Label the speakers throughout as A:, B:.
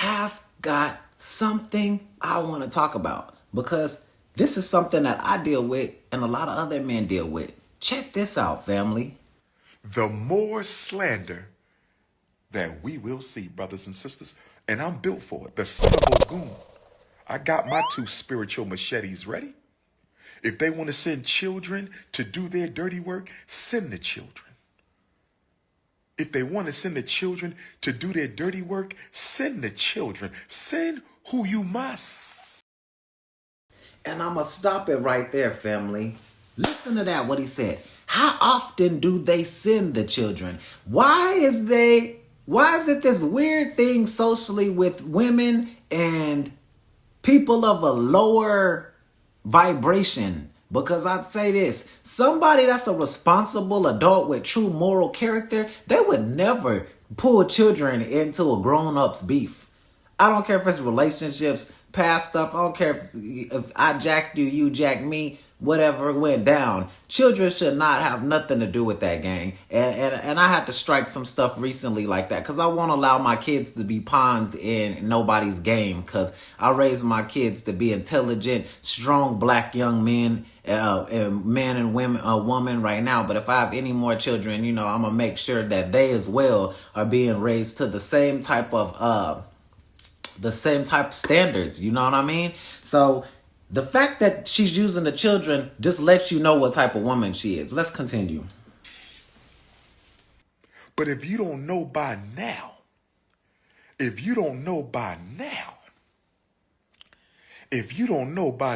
A: have got something I want to talk about because this is something that I deal with and a lot of other men deal with. Check this out, family.
B: The more slander that we will see, brothers and sisters, and I'm built for it. The son of Ogun. I got my two spiritual machetes ready. If they want to send children to do their dirty work, send the children. If they want to send the children to do their dirty work, send the children. Send who you must.
A: And I'm going to stop it right there, family. Listen to that, what he said. How often do they send the children? Why is it this weird thing socially with women and people of a lower vibration? Because I'd say this, somebody that's a responsible adult with true moral character, they would never pull children into a grown-up's beef. I don't care if it's relationships, past stuff. I don't care if I jacked you, you jacked me, whatever went down. Children should not have nothing to do with that, gang. And I had to strike some stuff recently like that because I won't allow my kids to be pawns in nobody's game because I raised my kids to be intelligent, strong black young men. Men and women, a woman right now. But if I have any more children, I'm gonna make sure that they as well are being raised to the same type of standards. You know what I mean? So the fact that she's using the children just lets you know what type of woman she is. Let's continue.
B: But if you don't know by now, if you don't know by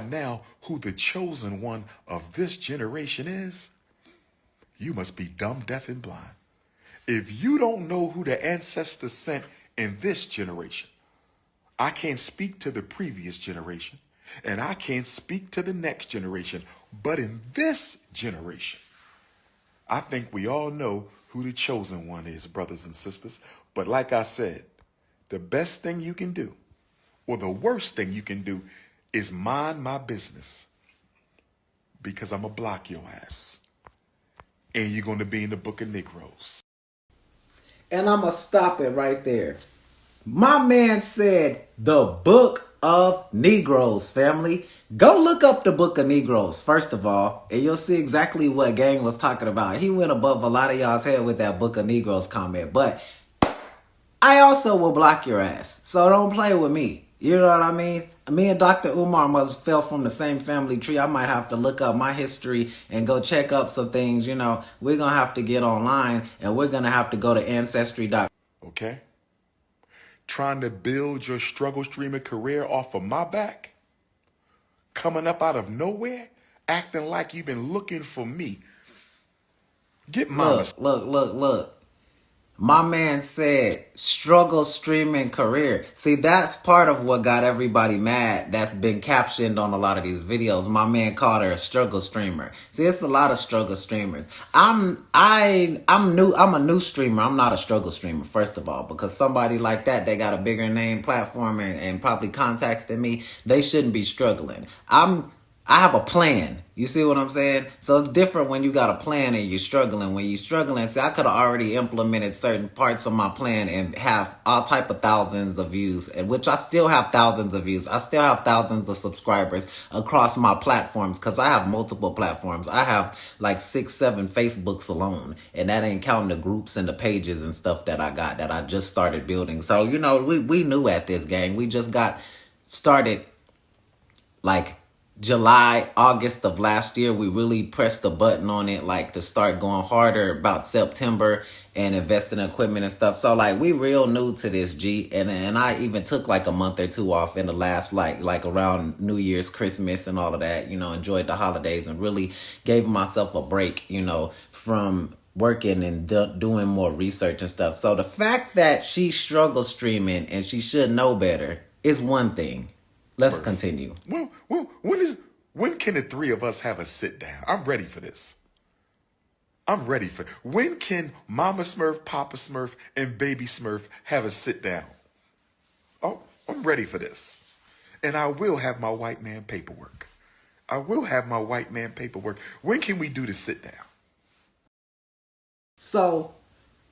B: now who the chosen one of this generation is, you must be dumb, deaf, and blind. If you don't know who the ancestors sent in this generation, I can't speak to the previous generation, and I can't speak to the next generation. But in this generation, I think we all know who the chosen one is, brothers and sisters. But like I said, the best thing you can do, or the worst thing you can do, is mind my business. Because I'm going to block your ass. And you're going to be in the book of Negroes.
A: And I'm going to stop it right there. My man said the book of Negroes, family. Go look up the book of Negroes, first of all, and you'll see exactly what Gang was talking about. He went above a lot of y'all's head with that book of Negroes comment, but I also will block your ass, so don't play with me. You know what I mean? Me and Dr. UMAR must fell from the same family tree. I might have to look up my history and go check up some things. We're going to have to get online, and we're going to have to go to Ancestry.com.
B: Okay? Trying to build your struggle streamer career off of my back? Coming up out of nowhere? Acting like you've been looking for me? Get mama.
A: Look. My man said struggle streaming career. See, that's part of what got everybody mad. That's been captioned on a lot of these videos. My man called her a struggle streamer. See, it's a lot of struggle streamers. I'm new. I'm a new streamer. I'm not a struggle streamer, first of all, because somebody like that, they got a bigger name platform and probably contacts than me. They shouldn't be struggling. I have a plan. You see what I'm saying? So it's different when you got a plan and you're struggling. When you're struggling, see, I could have already implemented certain parts of my plan and have all type of thousands of views, and which I still have thousands of views. I still have thousands of subscribers across my platforms because I have multiple platforms. I have like 6, 7 Facebooks alone, and that ain't counting the groups and the pages and stuff that I got that I just started building. So, we new at this, gang. We just got started like July, August of last year. We really pressed the button on it, like to start going harder about September and investing in equipment and stuff. So like we real new to this, G. And I even took like a month or two off in the last like around New Year's, Christmas and all of that, enjoyed the holidays and really gave myself a break, from working and doing more research and stuff. So the fact that she struggles streaming and she should know better is one thing. Let's continue.
B: Well, when can the three of us have a sit down? I'm ready for this. When can Mama Smurf, Papa Smurf, and Baby Smurf have a sit down? Oh, I'm ready for this. And I will have my white man paperwork. When can we do the sit down?
A: So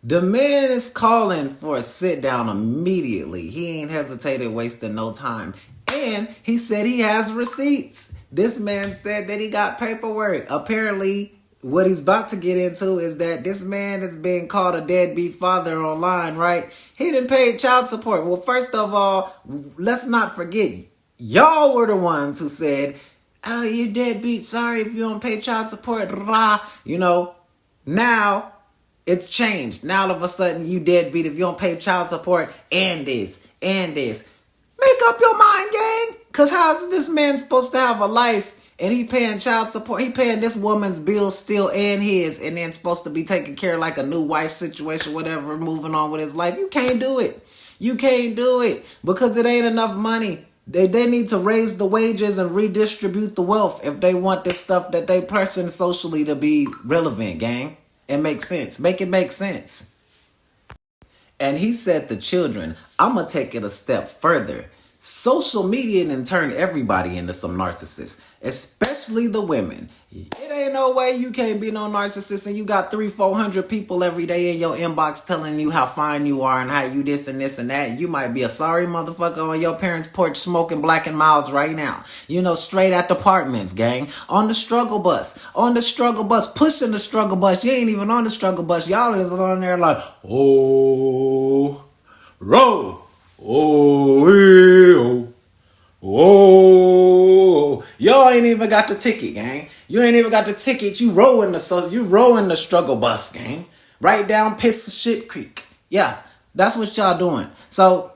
A: The man is calling for a sit down immediately. He ain't hesitated, wasting no time. And he said he has receipts. This man said that he got paperwork. Apparently, what he's about to get into is that this man is being called a deadbeat father online, right? He didn't pay child support. Well, first of all, let's not forget, y'all were the ones who said, oh, you deadbeat, sorry if you don't pay child support, rah. You know, now it's changed. Now all of a sudden you deadbeat if you don't pay child support and this and this. Make up your mind, gang. Cause how's this man supposed to have a life and he paying child support? He paying this woman's bills still and his, and then supposed to be taking care of like a new wife situation, whatever, moving on with his life. You can't do it. You can't do it because it ain't enough money. They need to raise the wages and redistribute the wealth if they want this stuff that they person socially to be relevant, gang. And make sense. Make it make sense. And he said to children, I'm going to take it a step further. Social media done turned everybody into some narcissists, especially the women. It ain't no way you can't be no narcissist and you got 300-400 people every day in your inbox telling you how fine you are and how you this and this and that. You might be a sorry motherfucker on your parents' porch smoking Black and Milds right now. You know, straight at the apartments, gang. On the struggle bus. On the struggle bus. Pushing the struggle bus. You ain't even on the struggle bus. Y'all is on there like, oh, roll. Oh, oh, y'all ain't even got the ticket, gang. You ain't even got the ticket. You rowing the struggle bus, gang. Right down piss of shit creek. Yeah, that's what y'all doing. So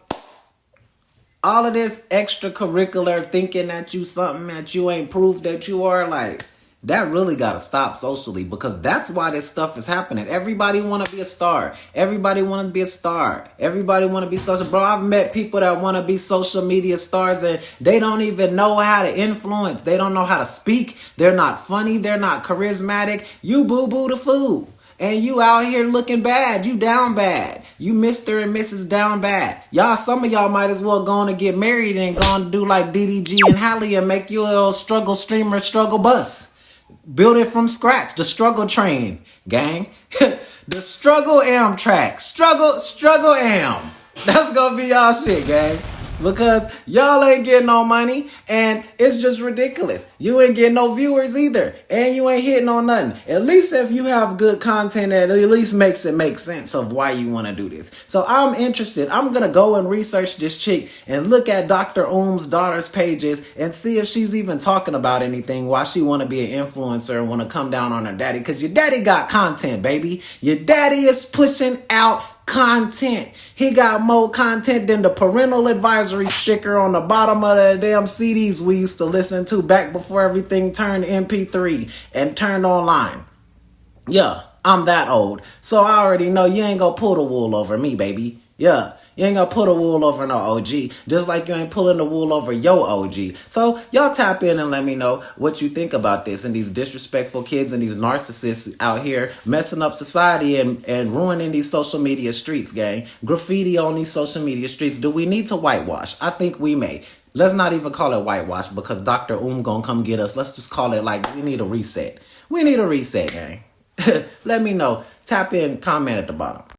A: all of this extracurricular thinking that you something that you ain't proof that you are, like, that really gotta stop socially, because that's why this stuff is happening. Everybody wanna be a star. Everybody wanna be a star. Everybody wanna be social. Bro, I've met people that wanna be social media stars and they don't even know how to influence. They don't know how to speak. They're not funny. They're not charismatic. You boo-boo the fool. And you out here looking bad. You down bad. You Mr. and Mrs. down bad. Y'all, some of y'all might as well go on to get married and go on to do like DDG and Halle and make you a little struggle streamer, struggle bus. Build it from scratch. The struggle train, gang. The struggle Amtrak. Struggle Am. That's gonna be y'all shit, gang. Because y'all ain't getting no money and it's just ridiculous. You ain't getting no viewers either. And you ain't hitting on nothing. At least if you have good content that at least makes it make sense of why you want to do this. So I'm interested. I'm going to go and research this chick and look at Dr. Um's daughter's pages and see if she's even talking about anything, why she want to be an influencer and want to come down on her daddy. Because your daddy got content, baby. Your daddy is pushing out content. He got more content than the parental advisory sticker on the bottom of the damn CDs we used to listen to back before everything turned MP3 and turned online. Yeah, I'm that old. So I already know you ain't gonna pull the wool over me, baby. Yeah. You ain't gonna pull the wool over no OG, just like you ain't pulling the wool over your OG. So y'all tap in and let me know what you think about this and these disrespectful kids and these narcissists out here messing up society and ruining these social media streets, gang. Graffiti on these social media streets. Do we need to whitewash? I think we may. Let's not even call it whitewash because Dr. gonna come get us. Let's just call it like we need a reset. We need a reset, gang. Let me know. Tap in, comment at the bottom.